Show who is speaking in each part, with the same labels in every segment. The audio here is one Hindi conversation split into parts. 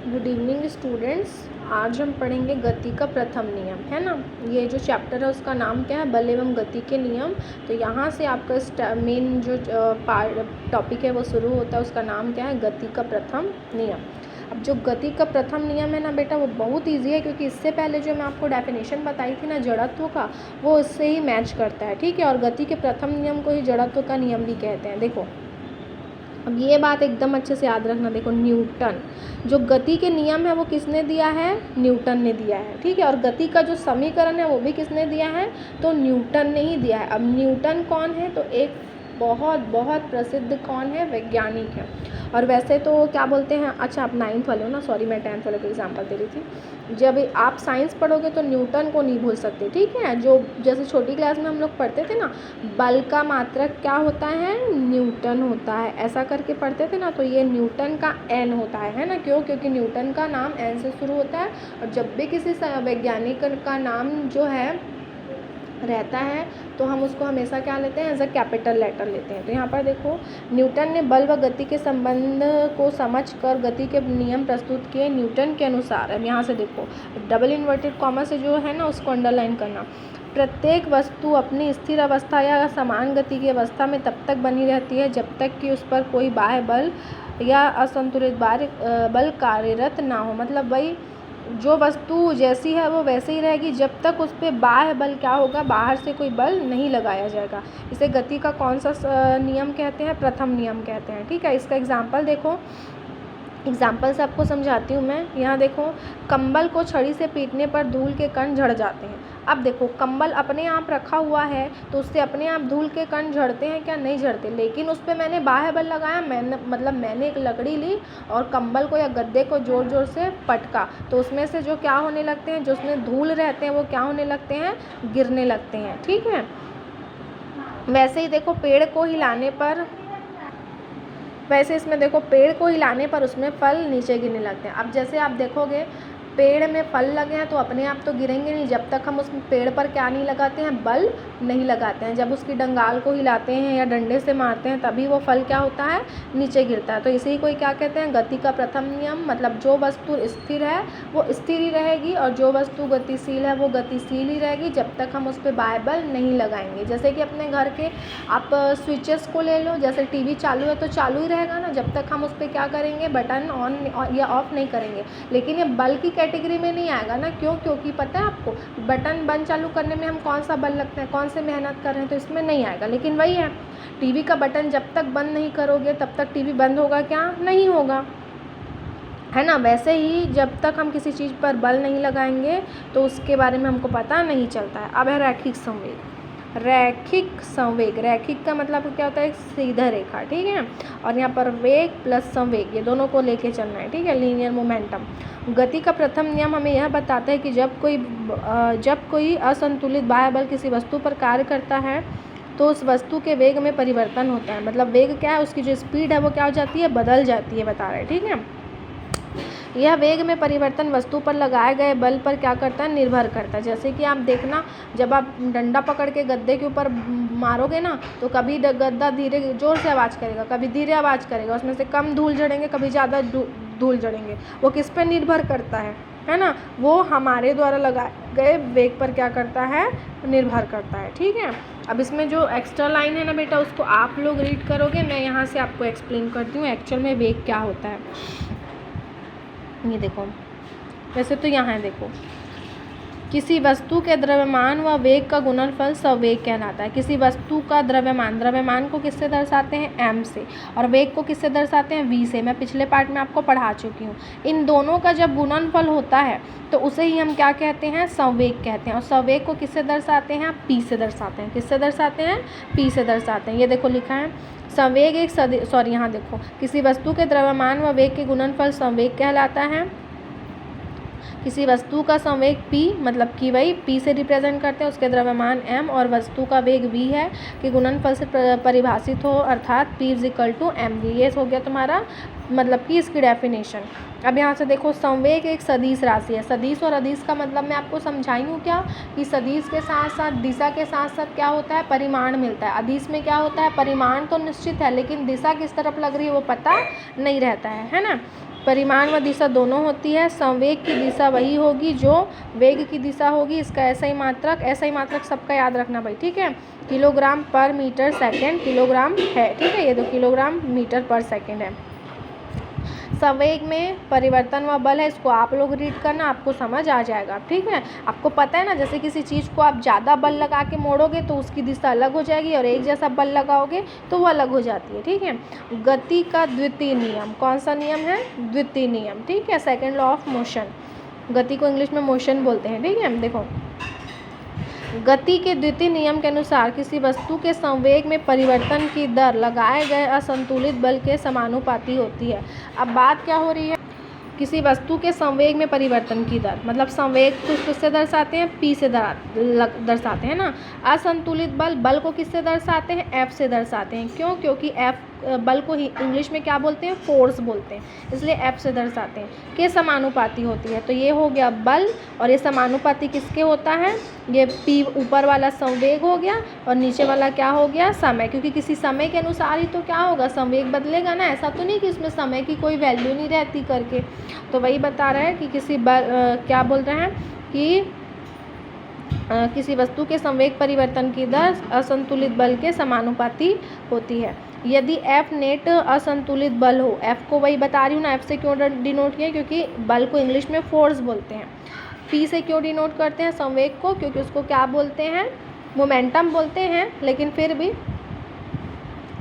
Speaker 1: Good evening students. आज हम पढ़ेंगे गति का प्रथम नियम, है ना। ये जो चैप्टर है उसका नाम क्या है, बल एवं गति के नियम। तो यहाँ से आपका मेन जो टॉपिक है वो शुरू होता है, उसका नाम क्या है, गति का प्रथम नियम। अब जो गति का प्रथम नियम है ना बेटा, वो बहुत इजी है, क्योंकि इससे पहले जो मैं आपको डेफिनेशन बताई थी ना जड़त्व का, वो उससे ही मैच करता है, ठीक है। और गति के प्रथम नियम को ही जड़त्व का नियम भी कहते हैं। देखो अब ये बात एकदम अच्छे से याद रखना। देखो न्यूटन, जो गति के नियम है वो किसने दिया है, न्यूटन ने दिया है, ठीक है। और गति का जो समीकरण है वो भी किसने दिया है, तो न्यूटन ने ही दिया है। अब न्यूटन कौन है, तो एक बहुत बहुत प्रसिद्ध कौन है, वैज्ञानिक है। और वैसे तो क्या बोलते हैं, अच्छा आप 9th वाले हो ना, सॉरी मैं 10th वाले को एग्जाम्पल दे रही थी। जब आप साइंस पढ़ोगे तो न्यूटन को नहीं भूल सकते, ठीक है। जो जैसे छोटी क्लास में हम लोग पढ़ते थे ना, बल का मात्रक क्या होता है, न्यूटन होता है, ऐसा करके पढ़ते थे ना। तो ये न्यूटन का एन होता है ना। क्यों, क्योंकि न्यूटन का नाम एन से शुरू होता है। और जब भी किसी वैज्ञानिक का नाम जो है रहता है तो हम उसको हमेशा क्या लेते हैं, एज अ कैपिटल लेटर लेते हैं। तो यहाँ पर देखो, न्यूटन ने बल व गति के संबंध को समझकर गति के नियम प्रस्तुत किए न्यूटन के अनुसार। अब यहाँ से देखो, डबल इन्वर्टेड कॉमा से जो है ना उसको अंडरलाइन करना। प्रत्येक वस्तु अपनी स्थिर अवस्था या समान गति की अवस्था में तब तक बनी रहती है जब तक कि उस पर कोई बाह्य बल या असंतुलित बल कार्यरत ना हो। मतलब वही जो वस्तु जैसी है वो वैसे ही रहेगी जब तक उस पर बाह्य बल क्या होगा, बाहर से कोई बल नहीं लगाया जाएगा। इसे गति का कौन सा नियम कहते हैं, प्रथम नियम कहते हैं, ठीक है। इसका एग्जाम्पल देखो, एग्जाम्पल से आपको समझाती हूँ मैं। यहाँ देखो, कंबल को छड़ी से पीटने पर धूल के कण झड़ जाते हैं। अब देखो, कंबल अपने आप रखा हुआ है तो उससे अपने आप धूल के कण झड़ते हैं क्या, नहीं झड़ते। लेकिन उस पर मैंने बाह्य बल लगाया, मैंने एक लकड़ी ली और कंबल को या गद्दे को जोर जोर से पटका, तो उसमें से जो क्या होने लगते हैं, जो उसमें धूल रहते हैं वो क्या होने लगते हैं, गिरने लगते हैं, ठीक है। वैसे ही देखो, पेड़ को हिलाने पर, वैसे इसमें देखो पेड़ को हिलाने पर उसमें फल नीचे गिरने लगते हैं। अब जैसे आप देखोगे पेड़ में फल लगे हैं तो अपने आप तो गिरेंगे नहीं जब तक हम उस पेड़ पर क्या नहीं लगाते हैं, बल नहीं लगाते हैं। जब उसकी डंगाल को हिलाते हैं या डंडे से मारते हैं तभी वो फल क्या होता है, नीचे गिरता है। तो इसी को क्या कहते हैं, गति का प्रथम नियम। मतलब जो वस्तु स्थिर है वो स्थिर ही रहेगी और जो वस्तु गतिशील है वो गतिशील ही रहेगी जब तक हम उस पर बाह्य बल नहीं लगाएंगे। जैसे कि अपने घर के आप स्विचेस को ले लो, जैसे टीवी चालू है तो चालू ही रहेगा ना जब तक हम उस पर क्या करेंगे, बटन ऑन या ऑफ नहीं करेंगे। लेकिन ये बल की कैटेगरी में नहीं आएगा ना। क्यों, क्योंकि पता है आपको, बटन बंद चालू करने में हम कौन सा बल लगता है, कौन से मेहनत कर रहे हैं, तो इसमें नहीं आएगा। लेकिन वही है, टीवी का बटन जब तक बंद नहीं करोगे तब तक टीवी बंद होगा क्या, नहीं होगा, है ना। वैसे ही जब तक हम किसी चीज़ पर बल नहीं लगाएंगे तो उसके बारे में हमको पता नहीं चलता है। अब है रैखिक संवेग। रैखिक संवेग, रैखिक का मतलब क्या होता है, एक सीधा रेखा, ठीक है। और यहाँ पर वेग प्लस संवेग, ये दोनों को लेके चलना है, ठीक है, लीनियर मोमेंटम। गति का प्रथम नियम हमें यह बताता है कि जब कोई असंतुलित बाह्य बल किसी वस्तु पर कार्य करता है तो उस वस्तु के वेग में परिवर्तन होता है। मतलब वेग क्या है, उसकी जो स्पीड है वो क्या हो जाती है, बदल जाती है, बता रहे हैं, ठीक है। यह वेग में परिवर्तन वस्तु पर लगाए गए बल पर क्या करता है, निर्भर करता है। जैसे कि आप देखना, जब आप डंडा पकड़ के गद्दे के ऊपर मारोगे ना तो कभी गद्दा धीरे जोर से आवाज़ करेगा, कभी धीरे आवाज़ करेगा, उसमें से कम धूल झड़ेंगे, कभी ज़्यादा धूल झड़ेंगे। वो किस पर निर्भर करता है ना, वो हमारे द्वारा लगाए गए वेग पर क्या करता है, निर्भर करता है, ठीक है। अब इसमें जो एक्स्ट्रा लाइन है ना बेटा, उसको आप लोग रीड करोगे, मैं यहाँ से आपको एक्सप्लेन करती हूँ एक्चुअल में वेग क्या होता है। ये देखो, वैसे तो यहाँ है, देखो, किसी वस्तु के द्रव्यमान व वेग का गुणनफल संवेग कहलाता है। किसी वस्तु का द्रव्यमान को किससे दर्शाते हैं, m से, और वेग को किससे दर्शाते हैं, v से। मैं पिछले पार्ट में आपको पढ़ा चुकी हूँ। इन दोनों का जब गुणनफल होता है तो उसे ही हम क्या कहते हैं, संवेग कहते हैं। और संवेग को किससे दर्शाते हैं, p से दर्शाते हैं। किससे दर्शाते हैं, p से दर्शाते हैं। ये देखो लिखा है, संवेग एक यहाँ देखो, किसी वस्तु के द्रव्यमान व वेग के गुणनफल संवेग कहलाता है। किसी वस्तु का संवेग p, मतलब कि वही p से रिप्रेजेंट करते हैं, उसके द्रव्यमान m और वस्तु का वेग v है कि गुणनफल से परिभाषित हो, अर्थात p = mv। ये हो गया तुम्हारा मतलब कि इसकी डेफिनेशन। अब यहाँ से देखो, संवेग एक सदिश राशि है। सदिश और अदिश का मतलब मैं आपको समझाई हूँ क्या, कि सदिश के साथ साथ दिशा के साथ साथ क्या होता है, परिमाण मिलता है। अदिश में क्या होता है, परिमाण तो निश्चित है लेकिन दिशा किस तरफ लग रही है वो पता नहीं रहता है ना। परिमाण व दिशा दोनों होती है। संवेग की दिशा वही होगी जो वेग की दिशा होगी। इसका SI मात्रक सबका याद रखना भाई, ठीक है। किलोग्राम पर मीटर सेकेंड किलोग्राम है, ठीक है। ये तो किलोग्राम मीटर पर सेकेंड है। संवेग में परिवर्तन व बल है, इसको आप लोग रीड करना, आपको समझ आ जाएगा, ठीक है। आपको पता है ना, जैसे किसी चीज़ को आप ज़्यादा बल लगा के मोड़ोगे तो उसकी दिशा अलग हो जाएगी, और एक जैसा बल लगाओगे तो वो अलग हो जाती है, ठीक है। गति का द्वितीय नियम कौन सा नियम है? द्वितीय नियम, ठीक है। सेकेंड लॉ ऑफ मोशन, गति को इंग्लिश में मोशन बोलते हैं, ठीक है। देखो, गति के द्वितीय नियम के अनुसार किसी वस्तु के संवेग में परिवर्तन की दर लगाए गए असंतुलित बल के समानुपाती होती है। अब बात क्या हो रही है? किसी वस्तु के संवेग में परिवर्तन की दर, मतलब संवेग को किससे दर्शाते हैं? P से दर्शाते हैं ना। असंतुलित बल को किससे दर्शाते हैं? F से दर्शाते हैं। क्यों? क्योंकि F बल को ही इंग्लिश में क्या बोलते हैं? फोर्स बोलते हैं, इसलिए F से दर्शाते हैं। के समानुपाती होती है, तो ये हो गया बल, और ये समानुपाती किसके होता है? ये P ऊपर वाला संवेग हो गया, और नीचे वाला क्या हो गया? समय, क्योंकि किसी समय के अनुसार ही तो क्या होगा? संवेग बदलेगा ना। ऐसा तो नहीं कि इसमें समय की कोई वैल्यू नहीं रहती करके। तो वही बता रहा है कि किसी क्या बोल रहे हैं कि किसी वस्तु के संवेग परिवर्तन की दर असंतुलित बल के समानुपाती होती है। यदि F नेट असंतुलित बल हो, F को वही बता रही हूँ ना, F से क्यों डिनोट किया? क्योंकि बल को इंग्लिश में फोर्स बोलते हैं। P से क्यों डिनोट करते हैं संवेग को? क्योंकि उसको क्या बोलते हैं? मोमेंटम बोलते हैं, लेकिन फिर भी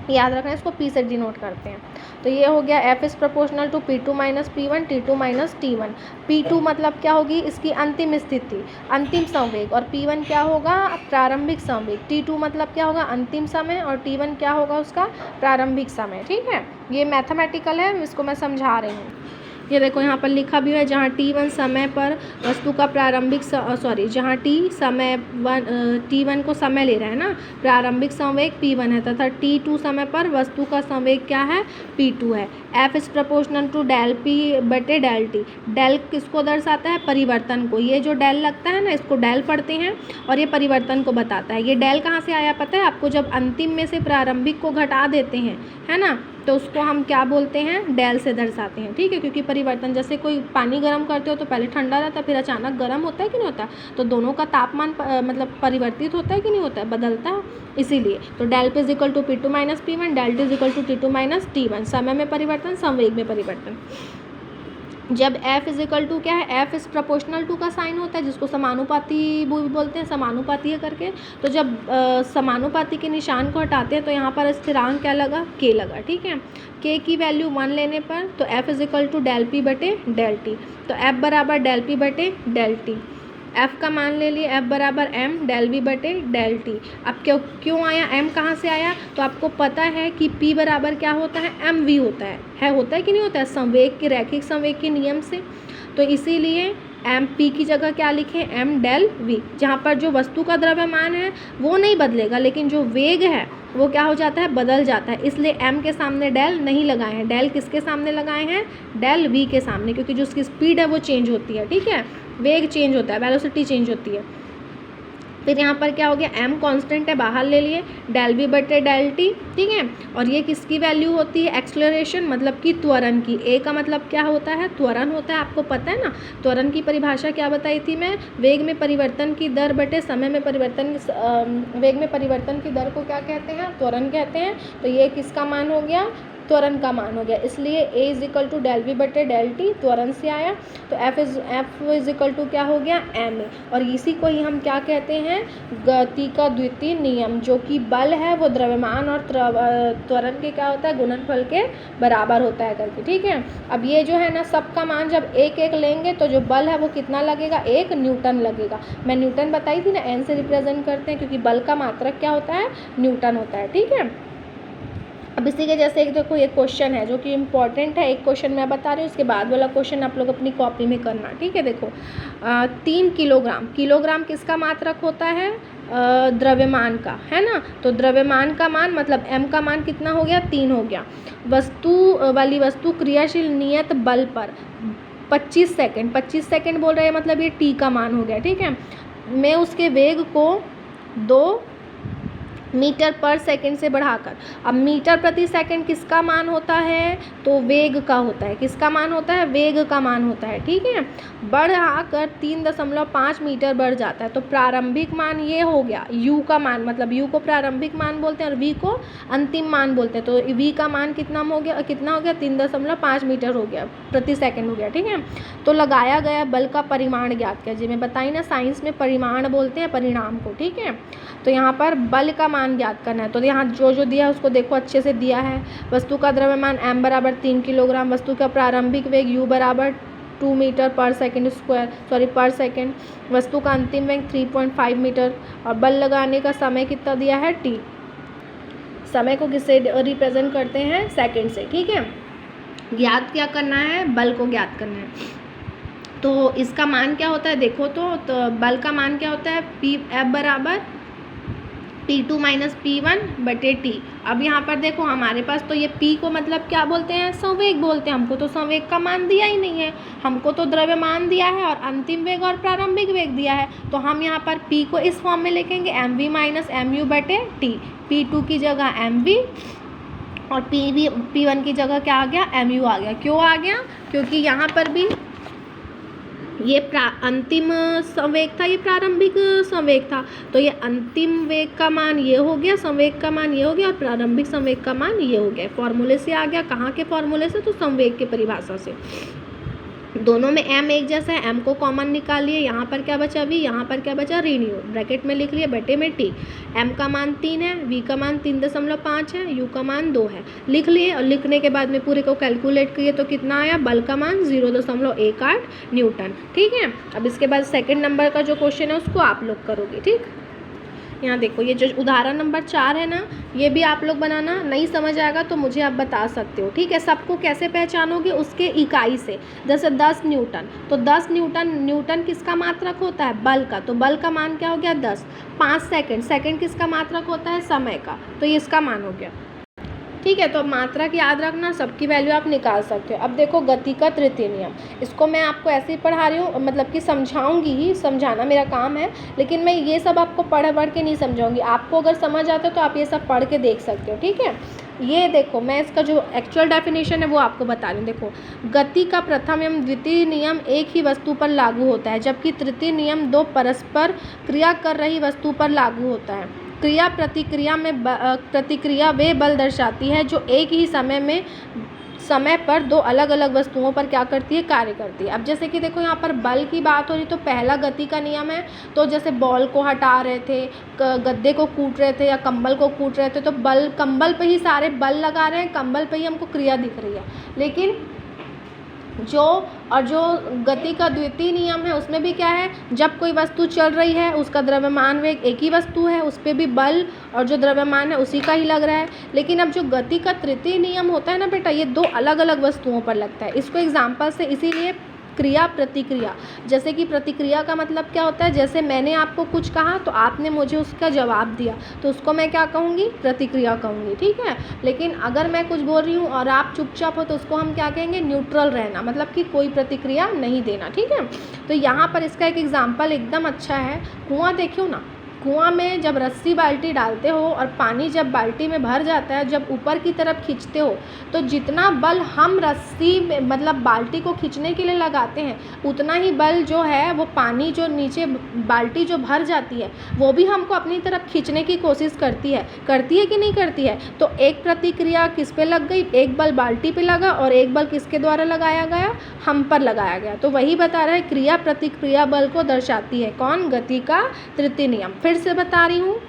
Speaker 1: याद रखना, इसको P से डिनोट करते हैं। तो ये हो गया F is proportional to P2 minus P1 T2 minus T1। P2 मतलब क्या होगी? इसकी अंतिम स्थिति, अंतिम संवेग, और P1 क्या होगा? प्रारंभिक संवेग। T2 मतलब क्या होगा? अंतिम समय, और T1 क्या होगा? उसका प्रारंभिक समय, ठीक है। ये मैथमेटिकल है, इसको मैं समझा रही हूँ। ये देखो यहाँ पर लिखा भी है, जहाँ T1 समय पर वस्तु का प्रारंभिक जहाँ T1 को समय ले रहा है ना, प्रारंभिक संवेग P1 है, तथा T2 समय पर वस्तु का संवेग क्या है? P2 है। F is proportional to del P बटे डेल T। डेल किसको दर्शाता है? परिवर्तन को। ये जो डेल लगता है ना, इसको डेल पढ़ते हैं, और ये परिवर्तन को बताता है। ये डेल कहाँ से आया पता है आपको? जब अंतिम में से प्रारंभिक को घटा देते हैं, है ना, तो उसको हम क्या बोलते हैं? डेल से दर्शाते हैं, ठीक है। क्योंकि परिवर्तन, जैसे कोई पानी गर्म करते हो तो पहले ठंडा रहता है, फिर अचानक गर्म होता है कि नहीं होता? तो दोनों का तापमान मतलब परिवर्तित होता है कि नहीं होता है? बदलता है, इसीलिए। तो del P is equal to P2 minus P1, del T is equal to T2 minus T1। समय में परिवर्तन, संवेग में परिवर्तन। जब F इज इक्वल टू क्या है? F इज प्रोपोर्शनल टू का साइन होता है, जिसको समानुपाती बोलते हैं, समानुपाती है करके। तो जब समानुपाती के निशान को हटाते हैं तो यहाँ पर स्थिरांक क्या लगा? K लगा, ठीक है। K की वैल्यू 1 लेने पर तो F is equal to del P बटे डेल T। तो F बराबर डेल P बटे डेल T। F का मान ले लिए, F बराबर M डेल V बटे डेल T। अब क्यों आया? M कहाँ से आया? तो आपको पता है कि P बराबर क्या होता है? MV होता है कि नहीं होता है? संवेग के, रैखिक संवेग के नियम से। तो इसीलिए MP की जगह क्या लिखें? M del V। जहाँ पर जो वस्तु का द्रव्यमान है वो नहीं बदलेगा, लेकिन जो वेग है वो क्या हो जाता है? बदल जाता है। इसलिए M के सामने डेल नहीं लगाए हैं। डेल किसके सामने लगाए हैं? डेल V के सामने, क्योंकि जो उसकी स्पीड है वो चेंज होती है, ठीक है। वेग चेंज होता है, वेलोसिटी चेंज होती है। फिर यहाँ पर क्या हो गया? M कांस्टेंट है, बाहर ले लिए, डेल V बटे डेल T, ठीक है। और ये किसकी वैल्यू होती है? एक्सलरेशन, मतलब कि त्वरण की। A का मतलब क्या होता है? त्वरण होता है, आपको पता है ना। त्वरण की परिभाषा क्या बताई थी मैं? वेग में परिवर्तन की दर बटे समय में परिवर्तन, वेग में परिवर्तन की दर को क्या कहते हैं? त्वरण कहते हैं। तो ये किसका मान हो गया? त्वरण का मान हो गया। इसलिए A is equal to del V बटे डेल T, त्वरण से आया। तो F इज इक्वल टू क्या हो गया? ma। और इसी को ही हम क्या कहते हैं? गति का द्वितीय नियम, जो कि बल है वो द्रव्यमान और त्वरण के क्या होता है? गुणनफल के बराबर होता है करके, ठीक है। अब ये जो है ना, सबका मान जब एक एक लेंगे तो जो बल है वो कितना लगेगा? 1 न्यूटन लगेगा। मैं न्यूटन बताई थी ना, N से रिप्रेजेंट करते हैं, क्योंकि बल का मात्रक क्या होता है? न्यूटन होता है, ठीक है। अब इसी के जैसे एक देखो, ये क्वेश्चन है जो कि इम्पॉर्टेंट है। एक क्वेश्चन मैं बता रही हूँ, उसके बाद वाला क्वेश्चन आप लोग अपनी कॉपी में करना, ठीक है। देखो 3 किलोग्राम, किलोग्राम किसका मात्रक होता है? द्रव्यमान का, है ना। तो द्रव्यमान का मान मतलब M का मान कितना हो गया? 3 हो गया। वस्तु क्रियाशील नियत बल पर 25 सेकेंड बोल रहे हैं, मतलब ये T का मान हो गया, ठीक है। मैं उसके वेग को 2 मीटर पर सेकंड से बढ़ाकर। अब मीटर प्रति सेकंड किसका मान होता है, तो वेग का होता है। किसका मान होता है, वेग का मान होता है, ठीक है। बढ़ाकर 3.5 मीटर बढ़ जाता है, तो प्रारंभिक मान ये हो गया u का मान, मतलब u को प्रारंभिक मान बोलते हैं और v को अंतिम मान बोलते हैं। तो v का मान कितना हो गया 3.5 मीटर हो गया प्रति सेकंड हो गया, ठीक है। तो लगाया गया बल का परिमाण ज्ञात किया। जी मैं बताई ना, साइंस में परिमाण बोलते हैं परिणाम को, ठीक है। तो यहाँ पर बल का मान ज्ञात करना है। तो यहाँ जो दिया है उसको देखो अच्छे से दिया है। वस्तु का द्रव्यमान m बराबर 3 किलोग्राम, वस्तु का प्रारंभिक वेग u बराबर 2 मीटर पर सेकंड स्क्वायर पर सेकंड, वस्तु का अंतिम वेग 3.5 मीटर, और बल लगाने का समय कितना दिया है t। समय को किससे रिप्रेजेंट करते हैं, सेकंड से, ठीक है। ज्ञात क्या करना है, बल को ज्ञात करना है। तो इसका मान क्या होता है देखो, तो बल का मान क्या होता है, F बराबर P2 माइनस P1 बटे T। अब यहाँ पर देखो हमारे पास तो ये P को मतलब क्या बोलते हैं, संवेग बोलते हैं। हमको तो संवेग का मान दिया ही नहीं है, हमको तो द्रव्यमान दिया है और अंतिम वेग और प्रारंभिक वेग दिया है। तो हम यहाँ पर P को इस फॉर्म में लिखेंगे mv माइनस mu बटे T। P2 की जगह mv और P1 की जगह क्या आ गया, mu आ गया। क्यों आ गया, क्योंकि यहाँ पर भी ये अंतिम संवेग था, ये प्रारंभिक संवेग था। तो ये अंतिम वेग का मान ये हो गया, संवेग का मान ये हो गया और प्रारंभिक संवेग का मान ये हो गया। फॉर्मूले से आ गया, कहाँ के फॉर्मूले से, तो संवेग के परिभाषा से। दोनों में m एक जैसा है, m को कॉमन निकालिए। यहाँ पर क्या बचा v, यहाँ पर क्या बचा ऋण u, ब्रैकेट में लिख लिए बटे में t। m का मान 3 है, v का मान 3.5 है, u का मान 2 है, लिख लिए। और लिखने के बाद में पूरे को कैलकुलेट किए तो कितना आया, बल का मान 0.18 न्यूटन, ठीक है। अब इसके बाद सेकंड नंबर का जो क्वेश्चन है उसको आप लोग करोगे, ठीक। यहाँ देखो ये जो उदाहरण नंबर 4 है ना, ये भी आप लोग बनाना। नहीं समझ आएगा तो मुझे आप बता सकते हो, ठीक है। सबको कैसे पहचानोगे, उसके इकाई से। जैसे 10 न्यूटन, तो 10 न्यूटन किसका मात्रक होता है, बल का। तो बल का मान क्या हो गया 10। 5 सेकंड, सेकंड किसका मात्रक होता है, समय का, तो ये इसका मान हो गया, ठीक है। तो मात्रक याद रखना, सबकी वैल्यू आप निकाल सकते हो। अब देखो गति का तृतीय नियम, इसको मैं आपको ऐसे ही पढ़ा रही हूँ, मतलब कि समझाऊंगी ही, समझाना मेरा काम है, लेकिन मैं ये सब आपको पढ़ के नहीं समझाऊंगी। आपको अगर समझ आता है तो आप ये सब पढ़ के देख सकते हो, ठीक है। ये देखो मैं इसका जो एक्चुअल डेफिनेशन है वो आपको बता रही हूँ। देखो गति का प्रथम एवं द्वितीय नियम एक ही वस्तु पर लागू होता है, जबकि तृतीय नियम 2 परस्पर क्रिया कर रही वस्तु पर लागू होता है। क्रिया प्रतिक्रिया वे बल दर्शाती है जो एक ही समय पर 2 अलग अलग वस्तुओं पर क्या करती है, कार्य करती है। अब जैसे कि देखो यहाँ पर बल की बात हो रही, तो पहला गति का नियम है। तो जैसे बॉल को हटा रहे थे, गद्दे को कूट रहे थे या कंबल को कूट रहे थे, तो कंबल पे ही सारे बल लगा रहे हैं, कंबल पे ही हमको क्रिया दिख रही है। लेकिन जो गति का द्वितीय नियम है उसमें भी क्या है, जब कोई वस्तु चल रही है उसका द्रव्यमान वेग एक ही वस्तु है, उस पर भी बल और जो द्रव्यमान है उसी का ही लग रहा है। लेकिन अब जो गति का तृतीय नियम होता है ना बेटा, ये 2 अलग अलग वस्तुओं पर लगता है। इसको एग्जाम्पल से इसीलिए क्रिया प्रतिक्रिया, जैसे कि प्रतिक्रिया का मतलब क्या होता है, जैसे मैंने आपको कुछ कहा तो आपने मुझे उसका जवाब दिया, तो उसको मैं क्या कहूँगी, प्रतिक्रिया कहूँगी, ठीक है। लेकिन अगर मैं कुछ बोल रही हूँ और आप चुपचाप हो तो उसको हम क्या कहेंगे, न्यूट्रल रहना, मतलब कि कोई प्रतिक्रिया नहीं देना, ठीक है। तो यहाँ पर इसका एक एग्जाम्पल एकदम अच्छा है। कुआं देखियो ना, कुआं में जब रस्सी बाल्टी डालते हो और पानी जब बाल्टी में भर जाता है, जब ऊपर की तरफ खींचते हो तो जितना बल हम रस्सी में मतलब बाल्टी को खींचने के लिए लगाते हैं, उतना ही बल जो है वो पानी जो नीचे बाल्टी जो भर जाती है वो भी हमको अपनी तरफ खींचने की कोशिश करती है कि नहीं करती है। तो एक प्रतिक्रिया किस पे लग गई, एक बल बाल्टी पे लगा और एक बल किसके द्वारा लगाया गया, हम पर लगाया गया। तो वही बता रहा है क्रिया प्रतिक्रिया बल को दर्शाती है कौन, गति का तृतीय नियम। फिर से बता रही हूँ,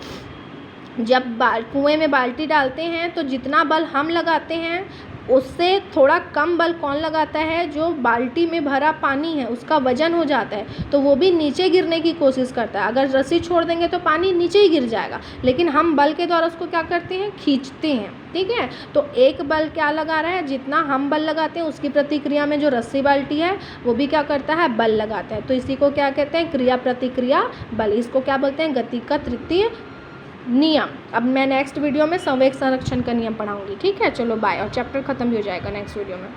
Speaker 1: जब कुएं में बाल्टी डालते हैं तो जितना बल हम लगाते हैं उससे थोड़ा कम बल कौन लगाता है, जो बाल्टी में भरा पानी है उसका वजन हो जाता है, तो वो भी नीचे गिरने की कोशिश करता है। अगर रस्सी छोड़ देंगे तो पानी नीचे ही गिर जाएगा, लेकिन हम बल के द्वारा उसको क्या करते हैं, खींचते हैं, ठीक है। तो एक बल क्या लगा रहा है, जितना हम बल लगाते हैं उसकी प्रतिक्रिया में जो रस्सी बाल्टी है वो भी क्या करता है, बल लगाता है। तो इसी को क्या कहते हैं, क्रिया प्रतिक्रिया बल। इसको क्या बोलते हैं, गति का तृतीय नियम। अब मैं नेक्स्ट वीडियो में संवेग संरक्षण का नियम पढ़ाऊंगी, ठीक है। चलो बाय, और चैप्टर खत्म भी हो जाएगा नेक्स्ट वीडियो में।